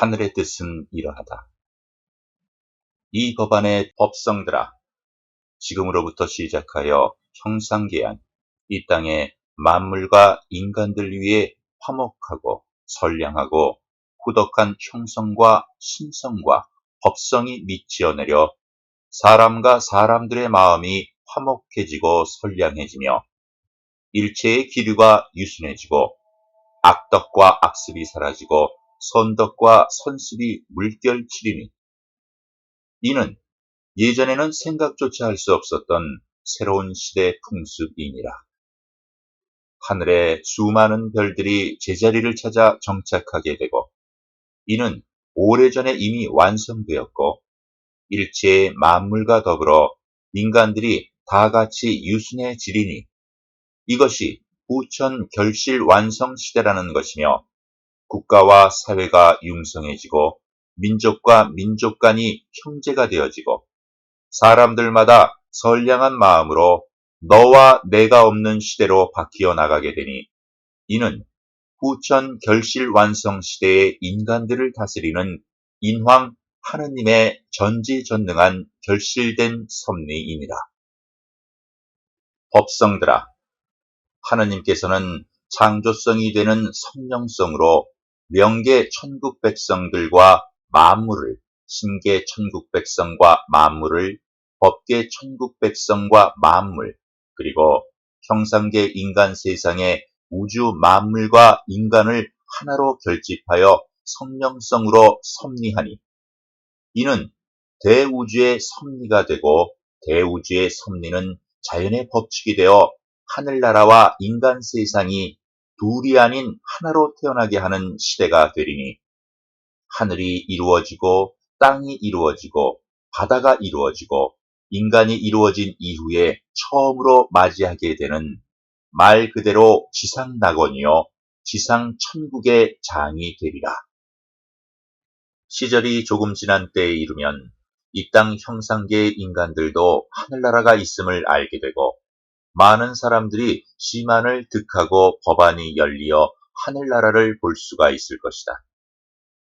하늘의 뜻은 이러하다. 이 법안의 법성들아, 지금으로부터 시작하여 형상계한 이 땅의 만물과 인간들 위에 화목하고 선량하고 후덕한 형성과 신성과 법성이 미치어 내려 사람과 사람들의 마음이 화목해지고 선량해지며 일체의 기류가 유순해지고 악덕과 악습이 사라지고 선덕과 선습이 물결치리니, 이는 예전에는 생각조차 할 수 없었던 새로운 시대 풍습이니라. 하늘의 수많은 별들이 제자리를 찾아 정착하게 되고, 이는 오래전에 이미 완성되었고, 일체의 만물과 더불어 인간들이 다 같이 유순해지리니, 이것이 후천 결실 완성 시대라는 것이며, 국가와 사회가 융성해지고 민족과 민족 간이 형제가 되어지고 사람들마다 선량한 마음으로 너와 내가 없는 시대로 바뀌어 나가게 되니, 이는 후천 결실 완성 시대의 인간들을 다스리는 인황 하느님의 전지전능한 결실된 섭리이니라. 법성들아, 하느님께서는 창조성이 되는 성령성으로 명계 천국 백성들과 만물을, 신계 천국 백성과 만물을, 법계 천국 백성과 만물, 그리고 형상계 인간 세상의 우주 만물과 인간을 하나로 결집하여 성령성으로 섭리하니, 이는 대우주의 섭리가 되고, 대우주의 섭리는 자연의 법칙이 되어 하늘나라와 인간 세상이 둘이 아닌 하나로 태어나게 하는 시대가 되리니, 하늘이 이루어지고 땅이 이루어지고 바다가 이루어지고 인간이 이루어진 이후에 처음으로 맞이하게 되는 말 그대로 지상낙원이요 지상천국의 장이 되리라. 시절이 조금 지난 때에 이르면 이 땅 형상계의 인간들도 하늘나라가 있음을 알게 되고, 많은 사람들이 시만을 득하고 법안이 열리어 하늘나라를 볼 수가 있을 것이다.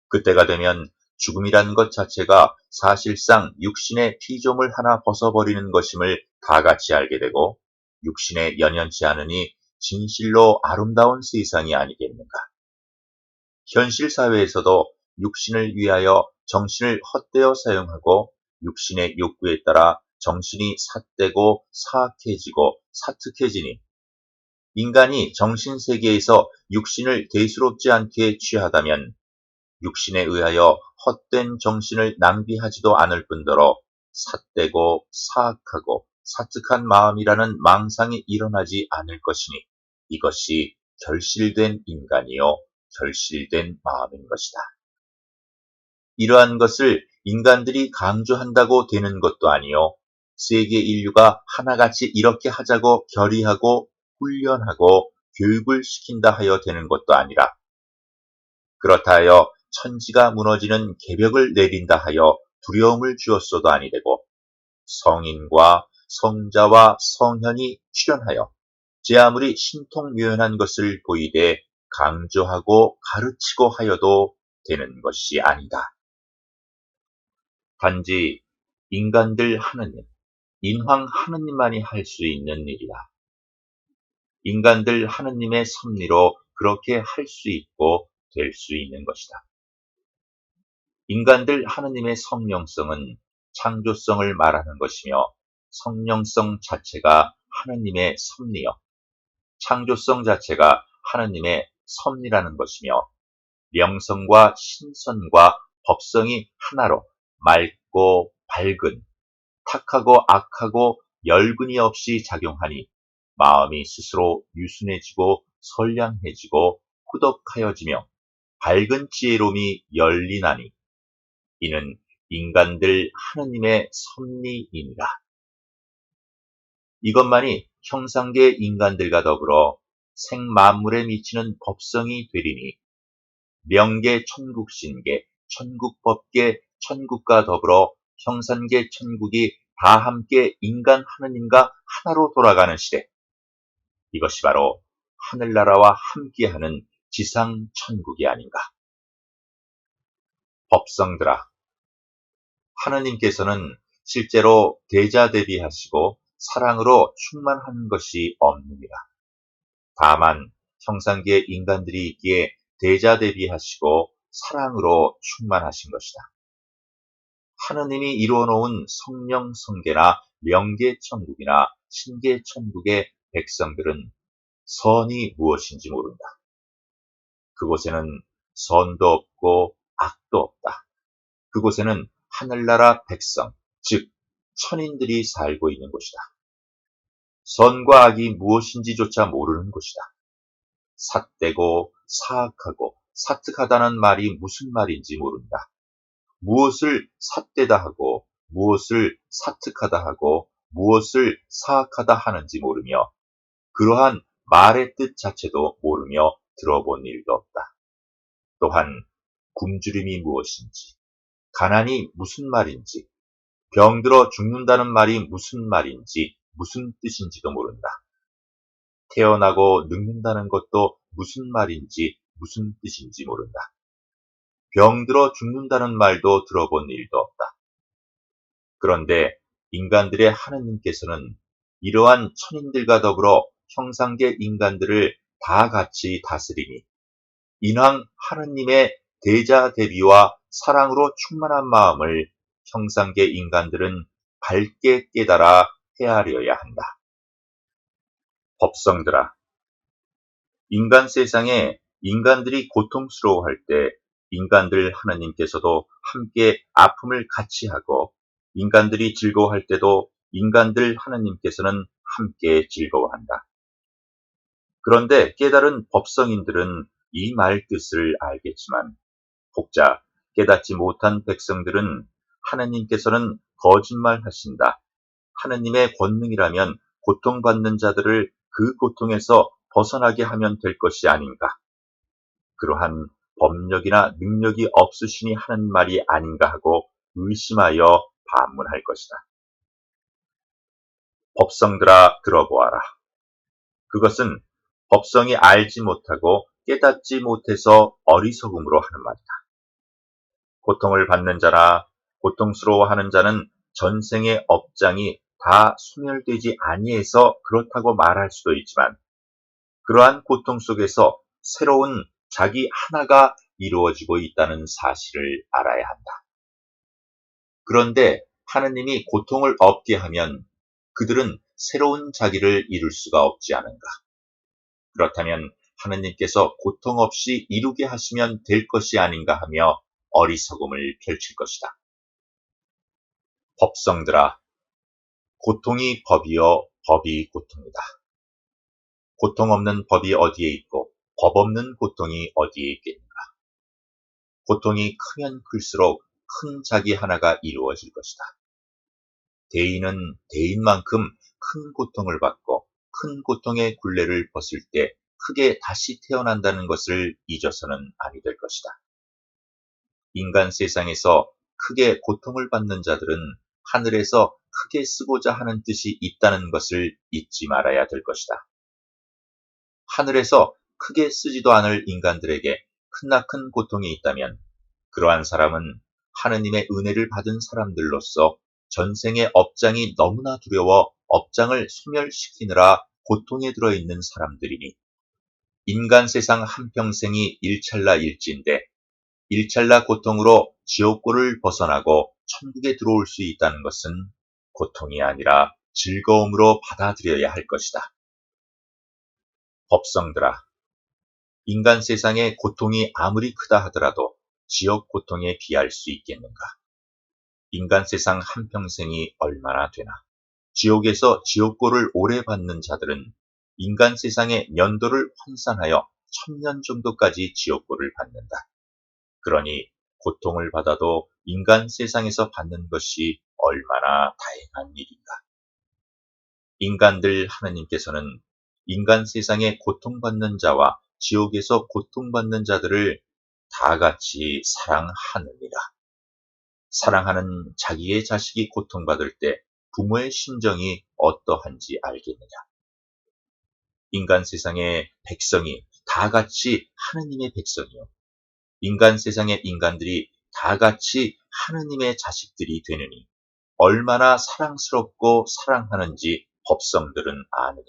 그때가 되면 죽음이란 것 자체가 사실상 육신의 피조물 하나 벗어버리는 것임을 다 같이 알게 되고, 육신에 연연치 않으니 진실로 아름다운 세상이 아니겠는가. 현실 사회에서도 육신을 위하여 정신을 헛되어 사용하고 육신의 욕구에 따라 정신이 삿되고 사악해지고 사특해지니, 인간이 정신세계에서 육신을 대수롭지 않게 취하다면 육신에 의하여 헛된 정신을 낭비하지도 않을 뿐더러 삿되고 사악하고 사특한 마음이라는 망상이 일어나지 않을 것이니, 이것이 결실된 인간이요 결실된 마음인 것이다. 이러한 것을 인간들이 강조한다고 되는 것도 아니요, 세계 인류가 하나같이 이렇게 하자고 결의하고 훈련하고 교육을 시킨다 하여 되는 것도 아니라, 그렇다 하여 천지가 무너지는 계벽을 내린다 하여 두려움을 주었어도 아니되고, 성인과 성자와 성현이 출현하여 제 아무리 신통묘연한 것을 보이되 강조하고 가르치고 하여도 되는 것이 아니다. 단지 인간들 하느님, 인황 하느님만이 할 수 있는 일이다. 인간들 하느님의 섭리로 그렇게 할 수 있고 될 수 있는 것이다. 인간들 하느님의 성령성은 창조성을 말하는 것이며, 성령성 자체가 하느님의 섭리요, 창조성 자체가 하느님의 섭리라는 것이며, 명성과 신선과 법성이 하나로 맑고 밝은, 탁하고 악하고 열근이 없이 작용하니 마음이 스스로 유순해지고 선량해지고 후덕하여지며 밝은 지혜로움이 열리나니, 이는 인간들 하느님의 섭리이니라. 이것만이 형상계 인간들과 더불어 생만물에 미치는 법성이 되리니, 명계 천국신계 천국법계 천국과 더불어 형상계 천국이 다 함께 인간 하느님과 하나로 돌아가는 시대, 이것이 바로 하늘나라와 함께하는 지상천국이 아닌가. 법성들아, 하느님께서는 실제로 대자대비하시고 사랑으로 충만한 것이 없느니라. 다만 형상계의 인간들이 있기에 대자대비하시고 사랑으로 충만하신 것이다. 하느님이 이루어놓은 성령 성계나 명계천국이나 신계천국의 백성들은 선이 무엇인지 모른다. 그곳에는 선도 없고 악도 없다. 그곳에는 하늘나라 백성, 즉 천인들이 살고 있는 곳이다. 선과 악이 무엇인지조차 모르는 곳이다. 삿되고 사악하고 사특하다는 말이 무슨 말인지 모른다. 무엇을 삿되다 하고 무엇을 사특하다 하고 무엇을 사악하다 하는지 모르며 그러한 말의 뜻 자체도 모르며 들어본 일도 없다. 또한 굶주림이 무엇인지, 가난이 무슨 말인지, 병들어 죽는다는 말이 무슨 말인지, 무슨 뜻인지도 모른다. 태어나고 늙는다는 것도 무슨 말인지, 무슨 뜻인지 모른다. 병들어 죽는다는 말도 들어본 일도 없다. 그런데 인간들의 하느님께서는 이러한 천인들과 더불어 형상계 인간들을 다 같이 다스리니 인왕 하느님의 대자대비와 사랑으로 충만한 마음을 형상계 인간들은 밝게 깨달아 헤아려야 한다. 법성들아, 인간 세상에 인간들이 고통스러워할 때 인간들 하느님께서도 함께 아픔을 같이 하고 인간들이 즐거워할 때도 인간들 하느님께서는 함께 즐거워한다. 그런데 깨달은 법성인들은 이 말 뜻을 알겠지만 혹자 깨닫지 못한 백성들은 하느님께서는 거짓말하신다. 하느님의 권능이라면 고통받는 자들을 그 고통에서 벗어나게 하면 될 것이 아닌가. 그러한 법력이나 능력이 없으시니 하는 말이 아닌가 하고 의심하여 반문할 것이다. 법성들아 들어보아라. 그것은 법성이 알지 못하고 깨닫지 못해서 어리석음으로 하는 말이다. 고통을 받는 자나 고통스러워하는 자는 전생의 업장이 다 소멸되지 아니해서 그렇다고 말할 수도 있지만 그러한 고통 속에서 새로운 자기 하나가 이루어지고 있다는 사실을 알아야 한다. 그런데 하느님이 고통을 없게 하면 그들은 새로운 자기를 이룰 수가 없지 않은가. 그렇다면 하느님께서 고통 없이 이루게 하시면 될 것이 아닌가 하며 어리석음을 펼칠 것이다. 법성들아, 고통이 법이요 법이 고통이다. 고통 없는 법이 어디에 있고 법 없는 고통이 어디에 있겠는가. 고통이 크면 클수록 큰 자기 하나가 이루어질 것이다. 대인은 대인만큼 큰 고통을 받고 큰 고통의 굴레를 벗을 때 크게 다시 태어난다는 것을 잊어서는 아니 될 것이다. 인간 세상에서 크게 고통을 받는 자들은 하늘에서 크게 쓰고자 하는 뜻이 있다는 것을 잊지 말아야 될 것이다. 하늘에서 크게 쓰지도 않을 인간들에게 크나큰 고통이 있다면 그러한 사람은 하느님의 은혜를 받은 사람들로서 전생의 업장이 너무나 두려워 업장을 소멸시키느라 고통에 들어있는 사람들이니 인간 세상 한평생이 일찰나일지인데 일찰나 고통으로 지옥고를 벗어나고 천국에 들어올 수 있다는 것은 고통이 아니라 즐거움으로 받아들여야 할 것이다. 법성들아, 인간 세상의 고통이 아무리 크다 하더라도 지옥 고통에 비할 수 있겠는가? 인간 세상 한평생이 얼마나 되나? 지옥에서 지옥고를 오래 받는 자들은 인간 세상의 년도를 환산하여 1000년 정도까지 지옥고를 받는다. 그러니 고통을 받아도 인간 세상에서 받는 것이 얼마나 다행한 일인가. 인간들 하느님께서는 인간 세상에 고통받는 자와 지옥에서 고통받는 자들을 다 같이 사랑하느니라. 사랑하는 자기의 자식이 고통받을 때 부모의 심정이 어떠한지 알겠느냐. 인간 세상의 백성이 다 같이 하느님의 백성이요. 인간 세상의 인간들이 다 같이 하느님의 자식들이 되느니 얼마나 사랑스럽고 사랑하는지 법성들은 아느냐.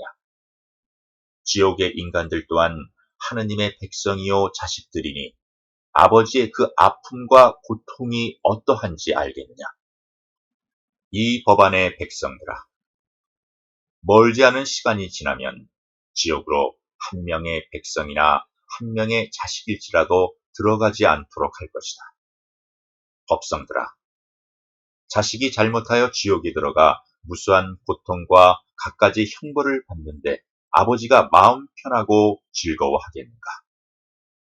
지옥의 인간들 또한 하느님의 백성이요 자식들이니 아버지의 그 아픔과 고통이 어떠한지 알겠느냐. 이 법안의 백성들아, 멀지 않은 시간이 지나면 지옥으로 한 명의 백성이나 한 명의 자식일지라도 들어가지 않도록 할 것이다. 법성들아, 자식이 잘못하여 지옥에 들어가 무수한 고통과 갖가지 형벌을 받는데 아버지가 마음 편하고 즐거워하겠는가?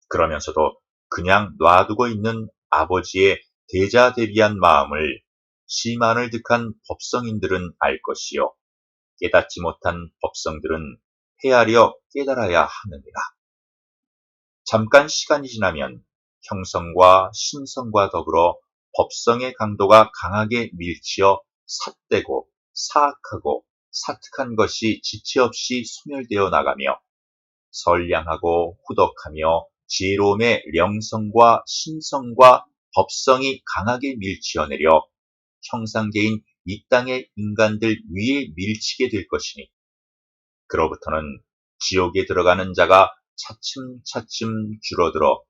그러면서도 그냥 놔두고 있는 아버지의 대자대비한 마음을 시만을 득한 법성인들은 알 것이요, 깨닫지 못한 법성들은 헤아려 깨달아야 하느니라. 잠깐 시간이 지나면 형성과 신성과 더불어 법성의 강도가 강하게 밀치어 삿되고 사악하고 사특한 것이 지체 없이 소멸되어 나가며 선량하고 후덕하며 지혜로움의 명성과 신성과 법성이 강하게 밀치어 내려 형상계인 이 땅의 인간들 위에 밀치게 될 것이니, 그로부터는 지옥에 들어가는 자가 차츰차츰 줄어들어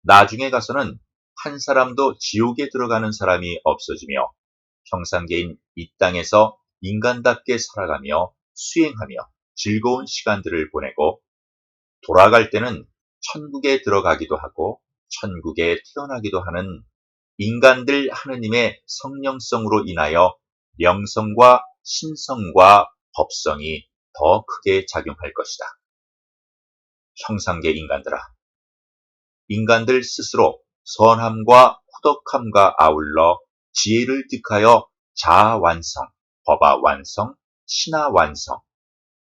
나중에 가서는 한 사람도 지옥에 들어가는 사람이 없어지며 형상계인 이 땅에서 인간답게 살아가며 수행하며 즐거운 시간들을 보내고 돌아갈 때는 천국에 들어가기도 하고 천국에 태어나기도 하는 인간들 하느님의 성령성으로 인하여 명성과 신성과 법성이 더 크게 작용할 것이다. 형상계 인간들아, 인간들 스스로 선함과 후덕함과 아울러 지혜를 득하여 자아 완성, 법아 완성, 신하 완성,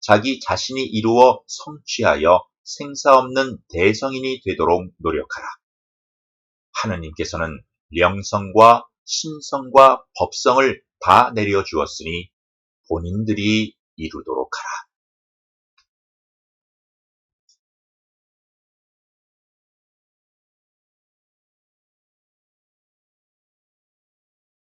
자기 자신이 이루어 성취하여 생사 없는 대성인이 되도록 노력하라. 하느님께서는 명성과 신성과 법성을 다 내려주었으니 본인들이 이루도록 하라.